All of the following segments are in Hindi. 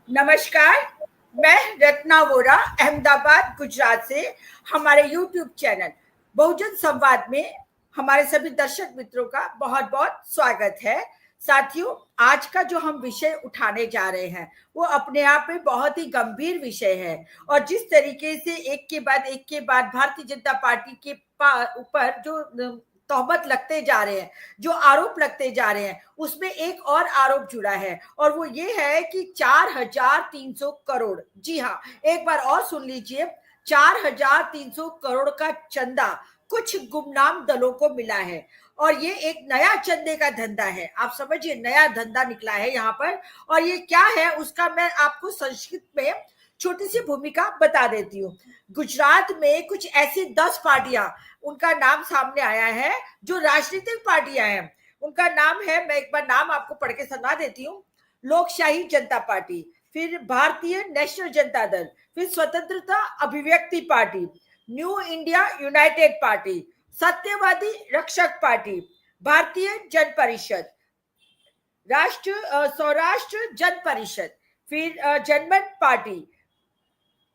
नमस्कार। मैं रत्ना वोरा अहमदाबाद गुजरात से हमारे यूट्यूब चैनल बहुजन संवाद में हमारे सभी दर्शक मित्रों का बहुत बहुत स्वागत है। साथियों, आज का जो हम विषय उठाने जा रहे हैं वो अपने आप में बहुत ही गंभीर विषय है। और जिस तरीके से एक के बाद भारतीय जनता पार्टी के ऊपर जो तोहमत लगते जा रहे हैं, जो आरोप लगते जा रहे हैं, उसमें एक और आरोप जुड़ा है और वो ये है कि 4,300 करोड़, जी हाँ, एक बार और सुन लीजिए, 4,300 करोड़ का चंदा कुछ गुमनाम दलों को मिला है। और ये एक नया चंदे का धंधा है, आप समझिए, नया धंधा निकला है यहाँ पर। और ये क्या है उसका मैं आपको संक्षिप्त में छोटी सी भूमिका बता देती हूँ। गुजरात में कुछ ऐसी 10 पार्टियां, उनका नाम सामने आया है, जो राजनीतिक पार्टियां हैं। उनका नाम है, मैं एक बार नाम आपको पढ़ के सुना देती हूँ। लोकशाही जनता पार्टी, फिर भारतीय नेशनल जनता दल, फिर स्वतंत्रता अभिव्यक्ति party, new India United party, सत्यवादी रक्षक पार्टी, भारतीय जन परिषद, सौराष्ट्र जन परिषद, फिर जनमत पार्टी,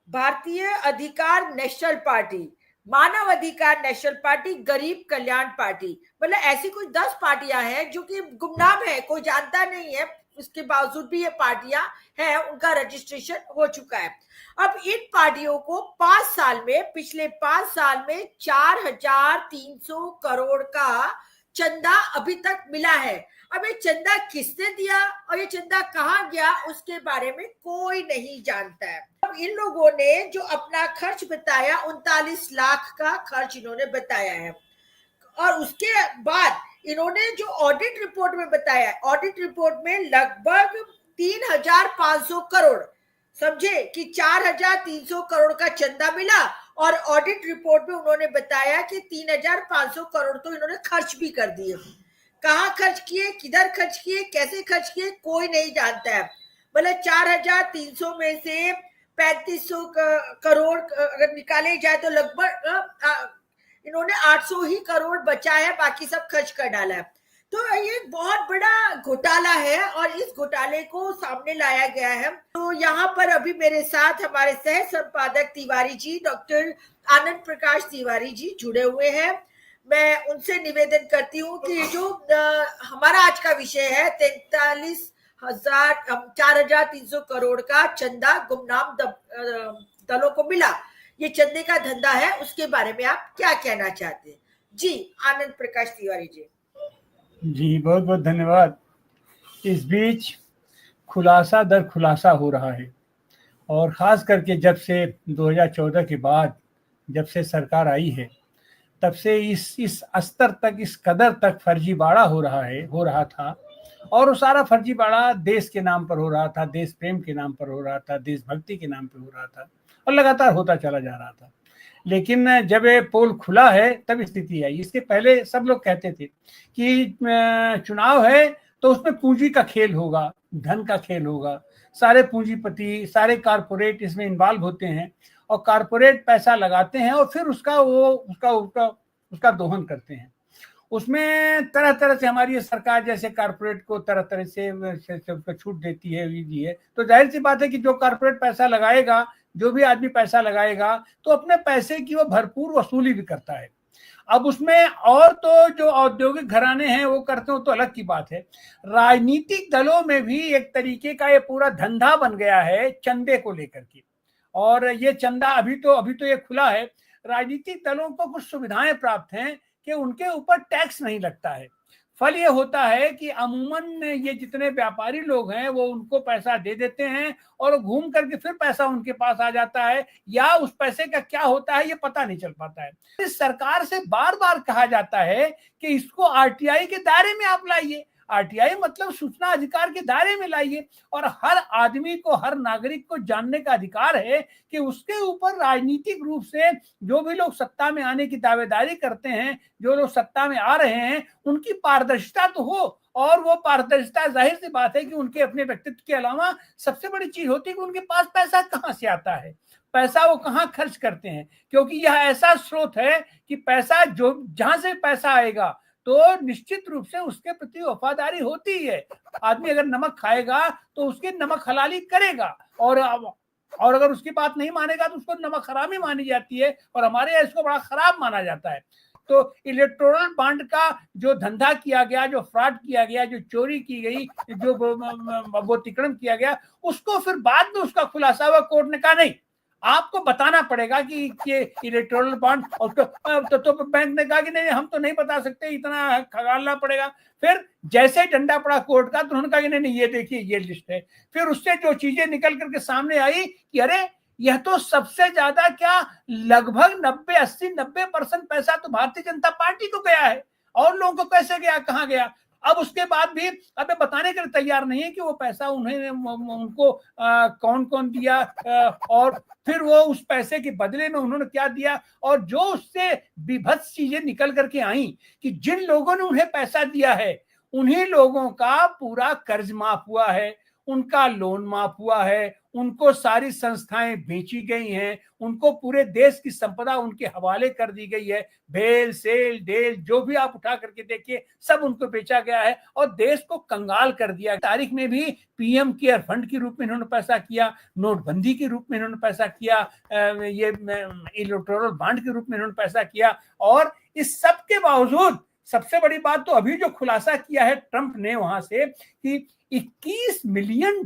भारतीय अधिकार नेशनल पार्टी, मानव अधिकार नेशनल पार्टी, गरीब कल्याण पार्टी। मतलब ऐसी कुछ 10 पार्टियां हैं जो कि गुमनाम है, कोई जानता नहीं है। उसके बावजूद भी ये पार्टियां हैं, उनका रजिस्ट्रेशन हो चुका है। अब इन पार्टियों को 5 साल में, पिछले 5 साल में 4,300 करोड़ का चंदा अभी तक मिला है। अब ये चंदा किसने दिया और ये चंदा कहाँ गया, उसके बारे में कोई नहीं जानता है। अब इन लोगों ने जो अपना खर्च बताया, 39 लाख का खर्च इन्होंने बताया है। और उसके बाद इन्होंने जो ऑडिट रिपोर्ट में बताया, ऑडिट रिपोर्ट में लगभग 3,500 करोड़, समझे कि 4,300 करोड़ का चंदा मिला। और ऑडिट रिपोर्ट में उन्होंने बताया कि 3,500 करोड़ तो इन्होंने खर्च भी कर दिए। कहाँ खर्च किए, किधर खर्च किए, कैसे खर्च किए, कोई नहीं जानता है। मतलब 4,300 में से 3,500 करोड़ अगर निकाले जाए तो लगभग इन्होंने 800 ही करोड़ बचा है, बाकी सब खर्च कर डाला है। तो ये बहुत बड़ा घोटाला है और इस घोटाले को सामने लाया गया है। तो यहाँ पर अभी मेरे साथ हमारे सह संपादक तिवारी जी, डॉक्टर आनंद प्रकाश तिवारी जी जुड़े हुए हैं। मैं उनसे निवेदन करती हूँ कि जो हमारा आज का विषय है, 4,300 करोड़ का चंदा गुमनाम दलों को मिला, ये चंदे का धंधा है, उसके बारे में आप क्या कहना चाहते हैं? जी, आनंद प्रकाश तिवारी जी। जी बहुत बहुत धन्यवाद। इस बीच खुलासा दर खुलासा हो रहा है और ख़ास करके जब से 2014 के बाद जब से सरकार आई है, तब से इस स्तर तक, इस कदर तक फर्जीवाड़ा हो रहा था। और वो सारा फर्जीवाड़ा देश के नाम पर हो रहा था, देश प्रेम के नाम पर हो रहा था, देशभक्ति के नाम पर हो रहा था और लगातार होता चला जा रहा था। लेकिन जब ये पोल खुला है तब स्थिति आई। इसके पहले सब लोग कहते थे कि चुनाव है तो उसमें पूंजी का खेल होगा, धन का खेल होगा, सारे पूंजीपति, सारे कारपोरेट इसमें इन्वॉल्व होते हैं और कारपोरेट पैसा लगाते हैं और फिर उसका दोहन करते हैं। उसमें तरह तरह से हमारी सरकार जैसे कारपोरेट को तरह तरह से छूट देती है, तो जाहिर सी बात है कि जो कारपोरेट पैसा लगाएगा, जो भी आदमी पैसा लगाएगा, तो अपने पैसे की वो भरपूर वसूली भी करता है। अब उसमें और तो जो औद्योगिक घराने हैं वो करते हो तो अलग की बात है। राजनीतिक दलों में भी एक तरीके का ये पूरा धंधा बन गया है चंदे को लेकर के। और ये चंदा अभी तो ये खुला है। राजनीतिक दलों को कुछ सुविधाएं प्राप्त हैं कि उनके ऊपर टैक्स नहीं लगता है। फल ये होता है कि अमूमन ये जितने व्यापारी लोग हैं वो उनको पैसा दे देते हैं और घूम करके फिर पैसा उनके पास आ जाता है, या उस पैसे का क्या होता है ये पता नहीं चल पाता है। इस सरकार से बार बार कहा जाता है कि इसको आरटीआई के दायरे में आप लाइए। आरटीआई मतलब सूचना अधिकार के दायरे में लाइए और हर आदमी को, हर नागरिक को जानने का अधिकार है कि उसके ऊपर राजनीतिक रूप से जो भी लोग सत्ता में आने की दावेदारी करते हैं, जो लोग सत्ता में आ रहे हैं, उनकी पारदर्शिता तो हो। और वो पारदर्शिता जाहिर सी बात है कि उनके अपने व्यक्तित्व के अलावा सबसे बड़ी चीज होती है कि उनके पास पैसा कहाँ से आता है, पैसा वो कहाँ खर्च करते हैं। क्योंकि यह ऐसा स्रोत है कि पैसा जो जहां से पैसा आएगा तो निश्चित रूप से उसके प्रति वफादारी होती है। आदमी अगर नमक खाएगा तो उसके नमक हलाली करेगा, और अगर उसकी बात नहीं मानेगा तो उसको नमक हरामी मानी जाती है, और हमारे यहाँ इसको बड़ा खराब माना जाता है। तो इलेक्टोरल बॉन्ड का जो धंधा किया गया, जो फ्रॉड किया गया, जो चोरी की गई, जो वो तिकड़म किया गया, उसको फिर बाद में उसका खुलासा हुआ, कोर्ट ने कहा नहीं, आपको बताना पड़ेगा कि ये इलेक्टोरल बॉन्ड, तो बैंक ने कहा कि नहीं हम तो नहीं बता सकते, इतना खगालना पड़ेगा। फिर जैसे डंडा पड़ा कोर्ट का तो उन्होंने कहा कि नहीं ये देखिए ये लिस्ट है। फिर उससे जो चीजें निकल करके सामने आई कि अरे यह तो सबसे ज्यादा क्या लगभग 90-80-90% पैसा तो भारतीय जनता पार्टी को गया है, और लोगों को कैसे गया, कहाँ गया। अब उसके बाद भी अबे बताने के लिए तैयार नहीं है कि वो पैसा उन्हें उनको कौन कौन दिया, और फिर वो उस पैसे के बदले में उन्होंने क्या दिया। और जो उससे विभत्स चीजें निकल करके आई कि जिन लोगों ने उन्हें पैसा दिया है उन्हीं लोगों का पूरा कर्ज माफ हुआ है, उनका लोन माफ हुआ है, उनको सारी संस्थाएं बेची गई हैं, उनको पूरे देश की संपदा उनके हवाले कर दी गई है। भेल सेल डेल जो भी आप उठा करके देखिए सब उनको बेचा गया है, और देश को कंगाल कर दिया। तारीख में भी पीएम केयर फंड के रूप में इन्होंने पैसा किया, नोटबंदी के रूप में इन्होंने पैसा किया, ये इलेक्टोरल बॉन्ड के रूप में इन्होंने पैसा किया। और इस सब के बावजूद सबसे बड़ी बात तो अभी जो खुलासा किया है ट्रंप ने वहां से कि $21 मिलियन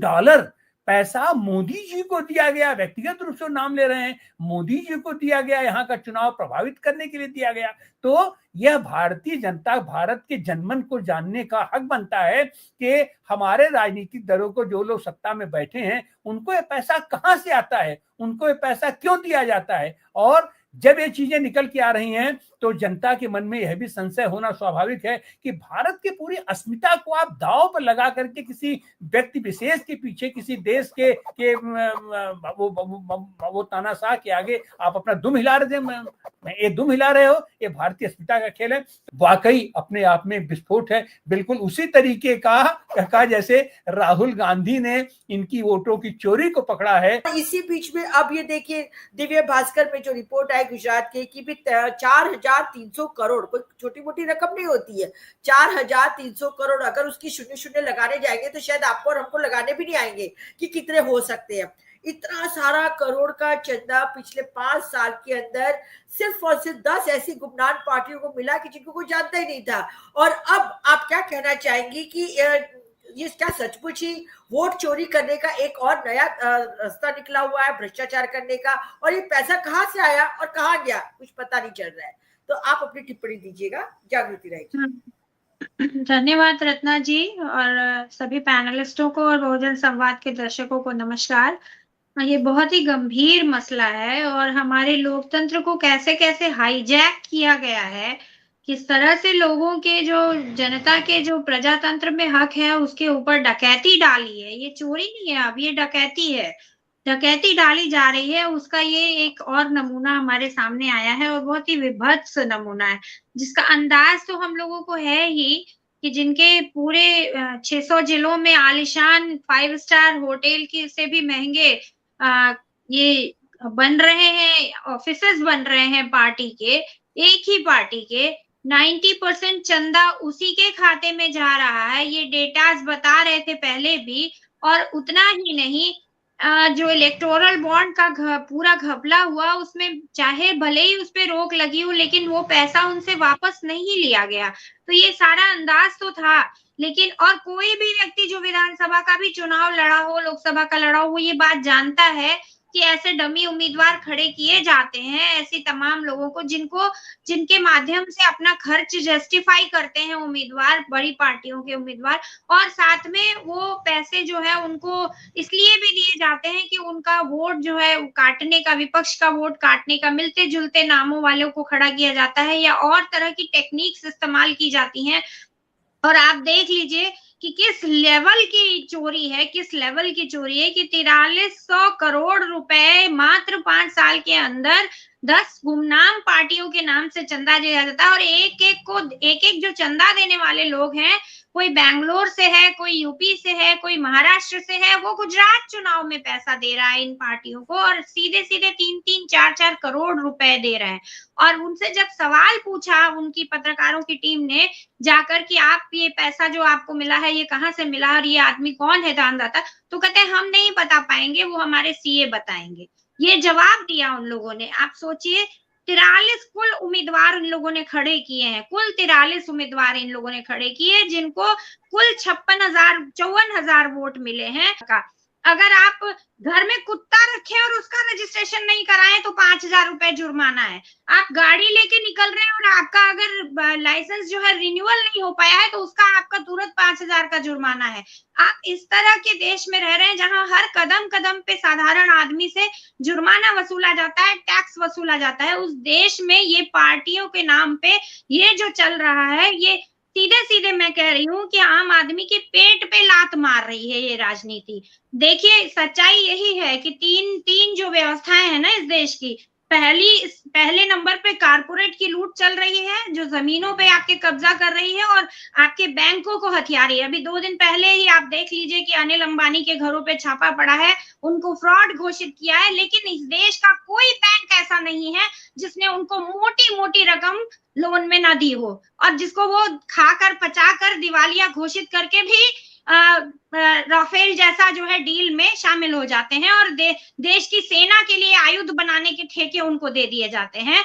पैसा मोदी जी को दिया गया, व्यक्तिगत रूप से नाम ले रहे हैं, मोदी जी को दिया गया, यहाँ का चुनाव प्रभावित करने के लिए दिया गया। तो यह भारतीय जनता, भारत के जनमन को जानने का हक बनता है कि हमारे राजनीतिक दलों को, जो लोग सत्ता में बैठे हैं, उनको ये पैसा कहाँ से आता है, उनको ये पैसा क्यों दिया जाता है। और जब ये चीजें निकल के आ रही हैं तो जनता के मन में यह भी संशय होना स्वाभाविक है कि भारत की पूरी अस्मिता को आप दांव पर लगा करके किसी व्यक्ति विशेष के पीछे, किसी देश के वो तानाशाह के आगे आप अपना दुम हिला रहे थे। ये दुम हिला रहे हो, ये भारतीय अस्मिता का खेल है। वाकई अपने आप में विस्फोट है, बिल्कुल उसी तरीके का जैसे राहुल गांधी ने इनकी वोटों की चोरी को पकड़ा है। इसी बीच में अब ये देखिए दिव्य भास्कर में जो रिपोर्ट आई गुजरात के कि भी 4,300 करोड़, कोई छोटी मोटी रकम नहीं होती है, 4,300 करोड़ अगर उसकी शून्य शून्य लगाने जाएंगे तो शायद आपको और हमको लगाने भी नहीं आएंगे कि कितने हो सकते हैं। इतना सारा करोड़ का चंदा पिछले 5 साल के अंदर सिर्फ और सिर्फ 10 ऐसी गुमनाम पार्टियों को मिला कि जिनको कोई जानता ही नहीं था। और अब आप क्या कहना चाहेंगी कि ये क्या सचमुच ही वोट चोरी करने का एक और नया रास्ता निकला हुआ है, भ्रष्टाचार करने का, और ये पैसा कहाँ से आया और कहाँ गया कुछ पता नहीं चल रहा है। तो आप अपनी टिप्पणी दीजिएगा, जागृति रहेगी। धन्यवाद रत्ना जी, और सभी पैनलिस्टों को और बहुजन संवाद के दर्शकों को नमस्कार। ये बहुत ही गंभीर मसला है, और हमारे लोकतंत्र को कैसे कैसे हाईजैक किया गया है, किस तरह से लोगों के, जो जनता के जो प्रजातंत्र में हक है, उसके ऊपर डकैती डाली है। ये चोरी नहीं है, अब ये डकैती है, डकैती डाली जा रही है। उसका ये एक और नमूना हमारे सामने आया है, और बहुत ही विभत्स नमूना है, जिसका अंदाज तो हम लोगों को है ही कि जिनके पूरे 600 जिलों में आलिशान 5 स्टार होटल की से भी महंगे ये बन रहे हैं, ऑफिसेस बन रहे हैं पार्टी के, एक ही पार्टी के, 90% चंदा उसी के खाते में जा रहा है। ये डेटास बता रहे थे पहले भी। और उतना ही नहीं, जो इलेक्टोरल बॉन्ड का पूरा घपला हुआ, उसमें चाहे भले ही उस पर रोक लगी हो, लेकिन वो पैसा उनसे वापस नहीं लिया गया। तो ये सारा अंदाज तो था, लेकिन और कोई भी व्यक्ति जो विधानसभा का भी चुनाव लड़ा हो, लोकसभा का लड़ा हो, वो ये बात जानता है कि ऐसे डमी उम्मीदवार खड़े किए जाते हैं, ऐसी तमाम लोगों को जिनके माध्यम से अपना खर्च जस्टिफाई करते हैं उम्मीदवार, बड़ी पार्टियों के उम्मीदवार। और साथ में वो पैसे जो है उनको इसलिए भी दिए जाते हैं कि उनका वोट जो है काटने का, विपक्ष का वोट काटने का, मिलते जुलते नामों वालों को खड़ा किया जाता है, या और तरह की टेक्निक्स इस्तेमाल की जाती हैं। और आप देख लीजिए कि किस लेवल की चोरी है, किस लेवल की चोरी है कि 4300 करोड़ रुपए मात्र 5 साल के अंदर 10 गुमनाम पार्टियों के नाम से चंदा दिया जाता है। और एक एक जो चंदा देने वाले लोग हैं कोई बैंगलोर से है, कोई यूपी से है, कोई महाराष्ट्र से है, वो गुजरात चुनाव में पैसा दे रहा है इन पार्टियों को और सीधे सीधे 3-3, 4-4 करोड़ रुपए दे रहा है। और उनसे जब सवाल पूछा उनकी पत्रकारों की टीम ने जाकर कि आप ये पैसा जो आपको मिला है ये कहाँ से मिला और ये आदमी कौन है दानदाता, तो कहते हैं हम नहीं बता पाएंगे, वो हमारे सीए बताएंगे। ये जवाब दिया उन लोगों ने। आप सोचिए 43 कुल उम्मीदवार इन लोगों ने खड़े किए हैं, कुल 43 उम्मीदवार इन लोगों ने खड़े किए जिनको कुल 54,000 वोट मिले हैं। अगर आप घर में कुत्ता रखे और उसका रजिस्ट्रेशन नहीं कराएं तो 5,000 रुपए जुर्माना है। आप गाड़ी लेके निकल रहे हैं और आपका अगर लाइसेंस जो है रिन्यूअल नहीं हो पाया है तो उसका आपका तुरंत 5,000 का जुर्माना है। आप इस तरह के देश में रह रहे हैं जहां हर कदम कदम पे साधारण आदमी से जुर्माना वसूला जाता है, टैक्स वसूला जाता है। उस देश में ये पार्टियों के नाम पे ये जो चल रहा है, ये सीधे सीधे मैं कह रही हूँ कि आम आदमी के पेट पे लात मार रही है ये राजनीति। देखिए सच्चाई यही है कि तीन जो व्यवस्थाएं हैं ना इस देश की, पहले नंबर पे कारपोरेट की लूट चल रही है जो जमीनों पे आपके कब्जा कर रही है और आपके बैंकों को हथिया रही है। अभी 2 दिन पहले ही आप देख लीजिए कि अनिल अंबानी के घरों पे छापा पड़ा है, उनको फ्रॉड घोषित किया है, लेकिन इस देश का कोई बैंक ऐसा नहीं है जिसने उनको मोटी मोटी रकम लोन में ना दी हो और जिसको वो खाकर पचाकर दिवालिया घोषित करके भी राफेल जैसा जो है डील में शामिल हो जाते हैं और देश की सेना के लिए आयुध बनाने के ठेके उनको दे दिए जाते हैं।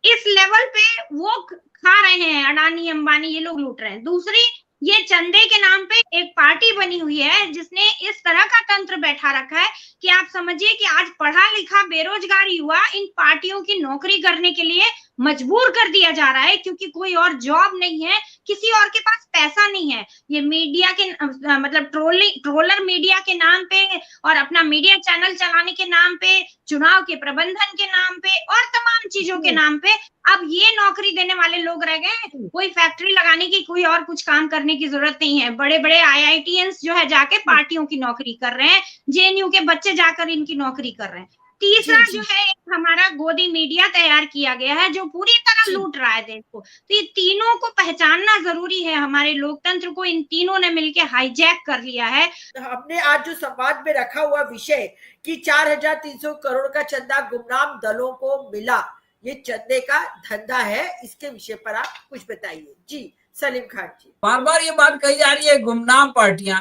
इस लेवल पे वो खा रहे हैं, अडानी अंबानी ये लोग लूट रहे हैं। दूसरी, ये चंदे के नाम पे एक पार्टी बनी हुई है जिसने इस तरह का तंत्र बैठा रखा है कि आप समझिए कि आज पढ़ा लिखा बेरोजगार युवा इन पार्टियों की नौकरी करने के लिए मजबूर कर दिया जा रहा है क्योंकि कोई और जॉब नहीं है, किसी और के पास पैसा नहीं है। ये मीडिया के मतलब ट्रोलर मीडिया के नाम पे और अपना मीडिया चैनल चलाने के नाम पे, चुनाव के प्रबंधन के नाम पे और तमाम चीजों के नाम पे अब ये नौकरी देने वाले लोग रह गए। कोई फैक्ट्री लगाने की, कोई और कुछ काम करने की जरूरत नहीं है। बड़े बड़े IITians जो है जाके पार्टियों की नौकरी कर रहे हैं, JNU के बच्चे जाकर इनकी नौकरी कर रहे हैं। तीसरा जो है हमारा गोदी मीडिया तैयार किया गया है जो पूरी तरह लूट रहा है देश को। तो ये तीनों को पहचानना जरूरी है। हमारे लोकतंत्र को इन तीनों ने मिलकर हाईजैक कर लिया है। हमने आज जो संवाद में रखा हुआ विषय कि 4,300 करोड़ का चंदा गुमनाम दलों को मिला, ये चंदे का धंधा है, इसके विषय पर आप कुछ बताइए। जी सलीम खान जी। बार बार ये बात कही जा रही है गुमनाम पार्टियां,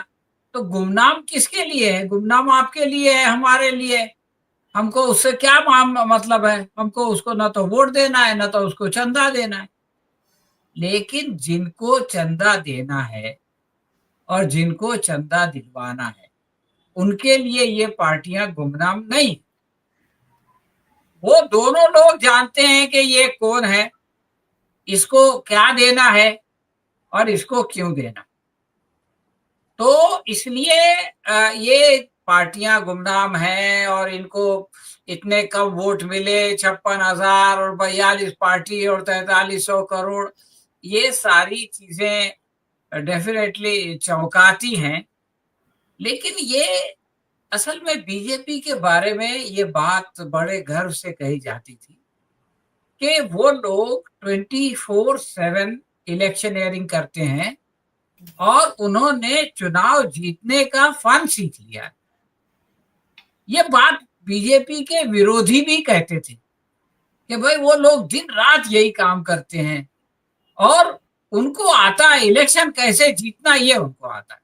तो गुमनाम किसके लिए है? गुमनाम आपके लिए है, हमारे लिए। हमको उससे क्या मतलब है? हमको उसको ना तो वोट देना है ना तो उसको चंदा देना है। लेकिन जिनको चंदा देना है और जिनको चंदा दिलवाना है उनके लिए ये पार्टियां गुमनाम नहीं। वो दोनों लोग जानते हैं कि ये कौन है, इसको क्या देना है और इसको क्यों देना। तो इसलिए ये पार्टियां गुमनाम हैं और इनको इतने कम वोट मिले, 56,000 और 42 पार्टी और 4300 करोड़, ये सारी चीजें डेफिनेटली चौंकाती हैं। लेकिन ये असल में बीजेपी के बारे में ये बात बड़े गर्व से कही जाती थी कि वो लोग 24/7 इलेक्शनियरिंग करते हैं और उन्होंने चुनाव जीतने का फन सीख लिया। ये बात बीजेपी के विरोधी भी कहते थे कि भाई वो लोग दिन रात यही काम करते हैं और उनको आता है इलेक्शन कैसे जीतना, ये उनको आता है।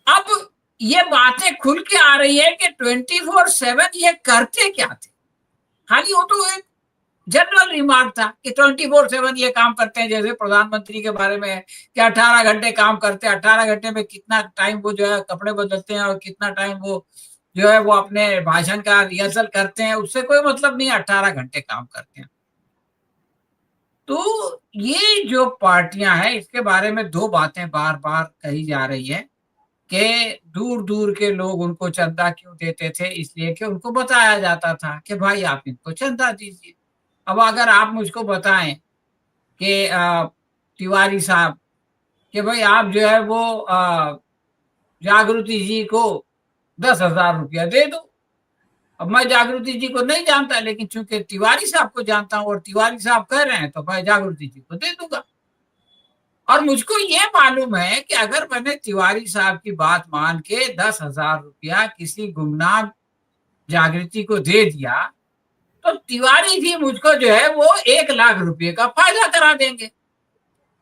अब ये बातें खुल के आ रही है कि 24/7 ये करते क्या थे। खाली वो तो एक जनरल रिमार्क था कि 24/7 ये काम करते हैं, जैसे प्रधानमंत्री के बारे में है कि 18 घंटे काम करते हैं। 18 घंटे में कितना टाइम वो जो है कपड़े बदलते हैं और कितना टाइम वो जो है वो अपने भाषण का रिहर्सल करते हैं, उससे कोई मतलब नहीं, 18 घंटे काम करते हैं। तो ये जो पार्टियां हैं इसके बारे में दो बातें बार बार कही जा रही है कि दूर दूर के लोग उनको चंदा क्यों देते थे, इसलिए कि उनको बताया जाता था कि भाई आप इनको चंदा दीजिए। अब अगर आप मुझको बताएं कि तिवारी साहब कि भाई आप जो है वो जागृति जी को 10,000 रुपया दे दो। अब मैं जागृति जी को नहीं जानता, लेकिन चूंकि तिवारी साहब को जानता हूं और तिवारी साहब कह रहे हैं तो मैं जागृति जी को दे दूंगा। और मुझको ये मालूम है कि अगर मैंने तिवारी साहब की बात मान के 10,000 रुपया किसी गुमनाम जागृति को दे दिया तो तिवारी जी मुझको जो है वो 1,00,000 रुपये का फायदा करा देंगे।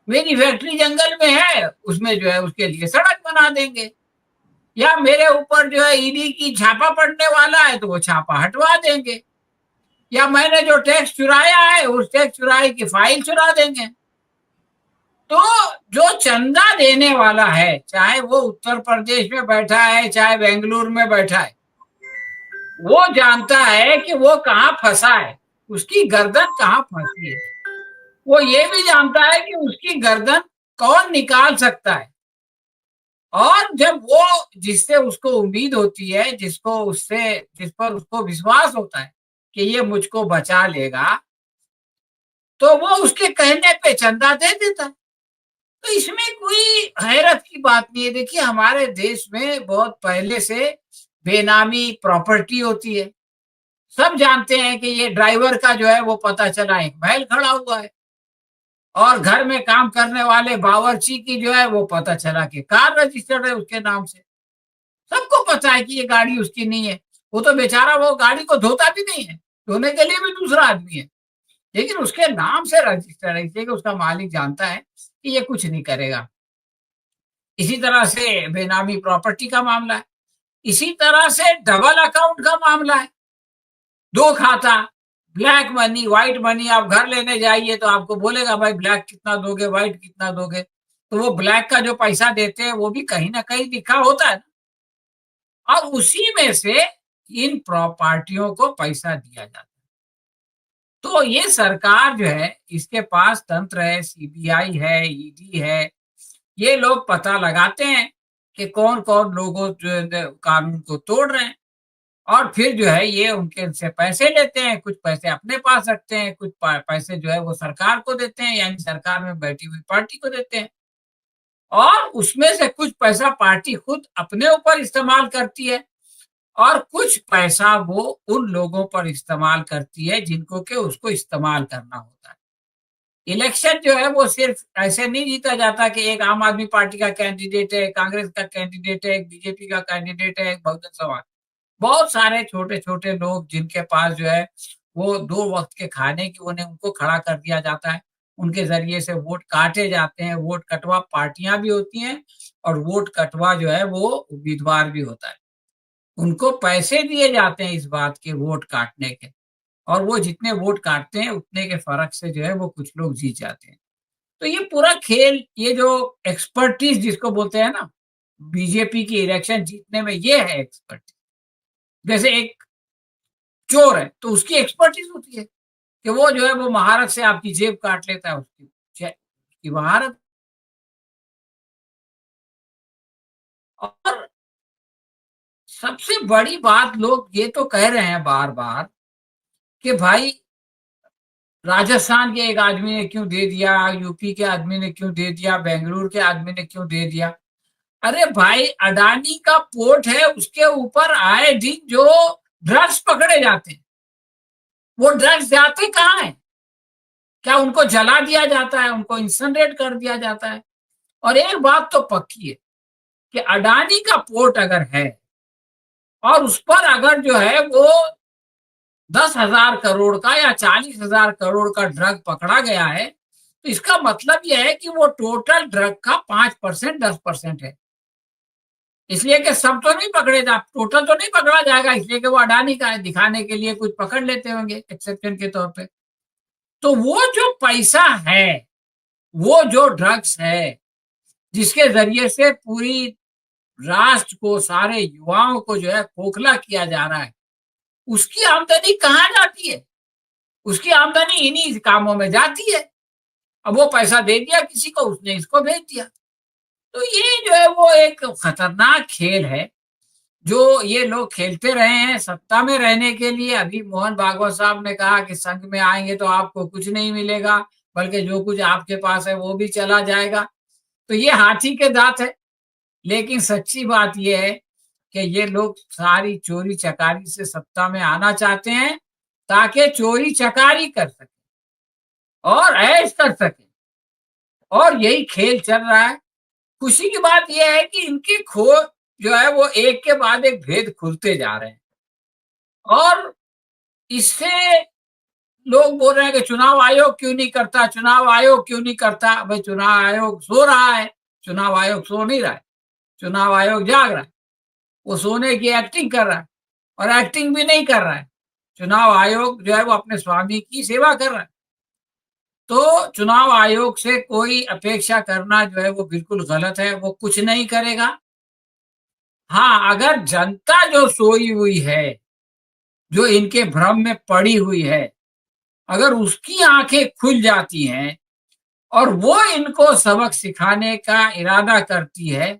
मेरी फैक्ट्री जंगल में है, उसमें जो है उसके लिए सड़क बना देंगे, या मेरे ऊपर जो है ईडी की छापा पड़ने वाला है तो वो छापा हटवा देंगे, या मैंने जो टैक्स चुराया है उस टैक्स चुराए की फाइल चुरा देंगे। तो जो चंदा देने वाला है, चाहे वो उत्तर प्रदेश में बैठा है चाहे बेंगलुरु में बैठा है, वो जानता है कि वो कहाँ फंसा है, उसकी गर्दन कहाँ फंसी है। वो ये भी जानता है कि उसकी गर्दन कौन निकाल सकता है। और जब वो जिससे उसको उम्मीद होती है, जिस पर उसको विश्वास होता है कि ये मुझको बचा लेगा, तो वो उसके कहने पे चंदा दे देता है। तो इसमें कोई हैरत की बात नहीं है। देखिए, हमारे देश में बहुत पहले से बेनामी प्रॉपर्टी होती है। सब जानते हैं कि ये ड्राइवर का जो है वो पता चला एक महल खड़ा हुआ है, और घर में काम करने वाले बावर्ची की जो है वो पता चला कि कार रजिस्टर्ड है उसके नाम से। सबको पता है कि ये गाड़ी उसकी नहीं है। वो तो बेचारा वो गाड़ी को धोता भी नहीं है, धोने के लिए भी दूसरा आदमी है, लेकिन उसके नाम से रजिस्टर्ड है, इसलिए कि उसका मालिक जानता है कि ये कुछ नहीं करेगा। इसी तरह से बेनामी प्रॉपर्टी का मामला है, इसी तरह से डबल अकाउंट का मामला है। 2 खाता, ब्लैक मनी व्हाइट मनी। आप घर लेने जाइए तो आपको बोलेगा भाई ब्लैक कितना दोगे, व्हाइट कितना दोगे, तो वो ब्लैक का जो पैसा देते हैं वो भी कहीं ना कहीं लिखा होता है, और उसी में से इन प्रॉपर्टियों को पैसा दिया जाता है। तो ये सरकार जो है, इसके पास तंत्र है, सीबीआई है, ईडी है, ये लोग पता लगाते हैं कि कौन कौन लोगों जो कानून को तोड़ रहे हैं, और फिर जो है ये उनके से पैसे लेते हैं। कुछ पैसे अपने पास रखते हैं, कुछ पैसे जो है वो सरकार को देते हैं, यानी सरकार में बैठी हुई पार्टी को देते हैं, और उसमें से कुछ पैसा पार्टी खुद अपने ऊपर इस्तेमाल करती है, और कुछ पैसा वो उन लोगों पर इस्तेमाल करती है जिनको के उसको इस्तेमाल करना होता है। इलेक्शन जो है वो सिर्फ ऐसे नहीं जीता जाता कि एक आम आदमी पार्टी का कैंडिडेट है, कांग्रेस का कैंडिडेट है, एक बीजेपी का कैंडिडेट है, एक बहुजन समाज, बहुत सारे छोटे छोटे लोग जिनके पास जो है वो 2 वक्त के खाने की, उन्हें उनको खड़ा कर दिया जाता है, उनके जरिए से वोट काटे जाते हैं। वोट कटवा पार्टियां भी होती हैं, और वोट कटवा जो है वो उम्मीदवार भी होता है। उनको पैसे दिए जाते हैं इस बात के वोट काटने के, और वो जितने वोट काटते हैं उतने के फर्क से जो है वो कुछ लोग जीत जाते हैं। तो ये पूरा खेल, ये जो एक्सपर्टीज जिसको बोलते हैं ना, बीजेपी की इलेक्शन जीतने में ये है एक्सपर्टीज। जैसे एक चोर है तो उसकी एक्सपर्टीज होती है कि वो जो है वो महारत से आपकी जेब काट लेता है, उसकी महारत। और सबसे बड़ी बात, लोग ये तो कह रहे हैं बार बार कि भाई राजस्थान के एक आदमी ने क्यों दे दिया, यूपी के आदमी ने क्यों दे दिया, बेंगलुरु के आदमी ने क्यों दे दिया। अरे भाई, अडानी का पोर्ट है, उसके ऊपर आए दिन जो ड्रग्स पकड़े जाते हैं, वो ड्रग्स जाते कहाँ हैं? क्या उनको जला दिया जाता है, उनको इंसिनरेट कर दिया जाता है? और एक बात तो पक्की है कि अडानी का पोर्ट अगर है और उस पर अगर जो है वो 10,000 करोड़ का या 40,000 करोड़ का ड्रग पकड़ा गया है, तो इसका मतलब यह है कि वो टोटल ड्रग का 5% 10% है। इसलिए कि सब तो नहीं पकड़े जा, टोटल तो नहीं पकड़ा जाएगा, इसलिए कि वो अडानी का है, दिखाने के लिए कुछ पकड़ लेते होंगे एक्सेप्शन के तौर पे। तो वो जो पैसा है, वो जो ड्रग्स है, जिसके जरिए से पूरी राष्ट्र को, सारे युवाओं को जो है खोखला किया जा रहा है, उसकी आमदनी कहाँ जाती है? उसकी आमदनी इन्हीं कामों में जाती है। अब वो पैसा दे दिया किसी को, उसने इसको भेज दिया। तो ये जो है वो एक खतरनाक खेल है जो ये लोग खेलते रहे हैं सत्ता में रहने के लिए। अभी मोहन भागवत साहब ने कहा कि संघ में आएंगे तो आपको कुछ नहीं मिलेगा, बल्कि जो कुछ आपके पास है वो भी चला जाएगा। तो ये हाथी के दांत है। लेकिन सच्ची बात यह है कि ये लोग सारी चोरी चकारी से सत्ता में आना चाहते हैं ताकि चोरी चकारी कर सके और ऐश कर सके और यही खेल चल रहा है। खुशी की बात यह है कि इनके खो जो है वो एक के बाद एक भेद खुलते जा रहे हैं और इससे लोग बोल रहे हैं कि चुनाव आयोग क्यों नहीं करता, चुनाव आयोग क्यों नहीं करता। भाई चुनाव आयोग सो रहा है, चुनाव आयोग सो नहीं रहा है, चुनाव आयोग जाग रहा है। वो सोने की एक्टिंग कर रहा है और एक्टिंग भी नहीं कर रहा है। चुनाव आयोग जो है वो अपने स्वामी की सेवा कर रहा है। तो चुनाव आयोग से कोई अपेक्षा करना जो है वो बिल्कुल गलत है, वो कुछ नहीं करेगा। हाँ, अगर जनता जो सोई हुई है, जो इनके भ्रम में पड़ी हुई है, अगर उसकी आंखें खुल जाती हैं और वो इनको सबक सिखाने का इरादा करती है,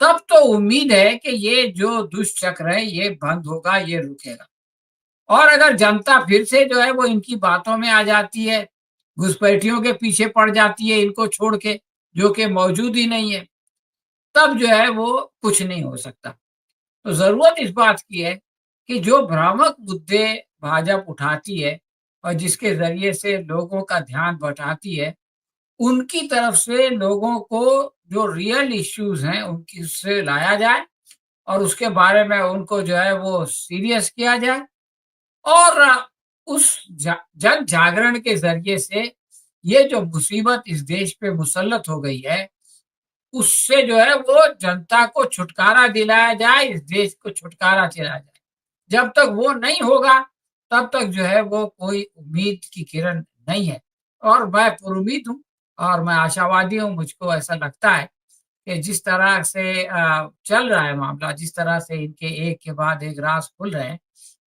तब तो उम्मीद है कि ये जो दुष्चक्र है ये बंद होगा, ये रुकेगा। और अगर जनता फिर से जो है वो इनकी बातों में आ जाती है, घुसपैठियों के पीछे पड़ जाती है इनको छोड़ के, जो कि मौजूद ही नहीं है, तब जो है वो कुछ नहीं हो सकता। तो जरूरत इस बात की है कि जो भ्रामक मुद्दे भाजपा उठाती है और जिसके जरिए से लोगों का ध्यान भटकाती है, उनकी तरफ से लोगों को जो रियल इश्यूज हैं उनकी उससे लाया जाए और उसके बारे में उनको जो है वो सीरियस किया जाए और उस जन जागरण के जरिए से ये जो मुसीबत इस देश पे मुसल्लत हो गई है उससे जो है वो जनता को छुटकारा दिलाया जाए, इस देश को छुटकारा दिलाया जाए। जब तक वो नहीं होगा तब तक जो है वो कोई उम्मीद की किरण नहीं है। और मैं पुरुमीद हूँ और मैं आशावादी हूँ। मुझको ऐसा लगता है कि जिस तरह से चल रहा है मामला, जिस तरह से इनके एक के बाद एक राज खुल रहे हैं,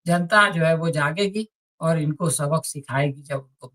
जनता जो है वो जागेगी और इनको सबक सिखाएगी जब उनको